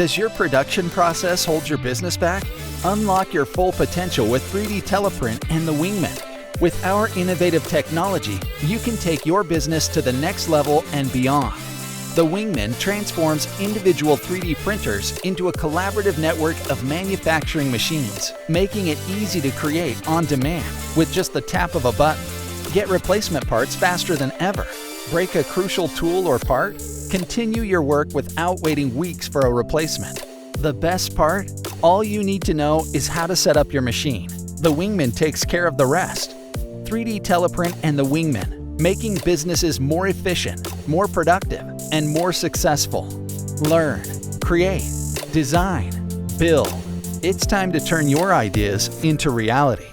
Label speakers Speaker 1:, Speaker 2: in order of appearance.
Speaker 1: Does your production process hold your business back? Unlock your full potential with 3DTeleprint and the Wingman. With our innovative technology, you can take your business to the next level and beyond. The Wingman transforms individual 3D printers into a collaborative network of manufacturing machines, making it easy to create on demand with just the tap of a button. Get replacement parts faster than ever. Break a crucial tool or part? Continue your work without waiting weeks for a replacement. The best part? All you need to know is how to set up your machine. The Wingman takes care of the rest. 3DTeleprint and the Wingman, making businesses more efficient, more productive, and more successful. Learn, create, design, build. It's time to turn your ideas into reality.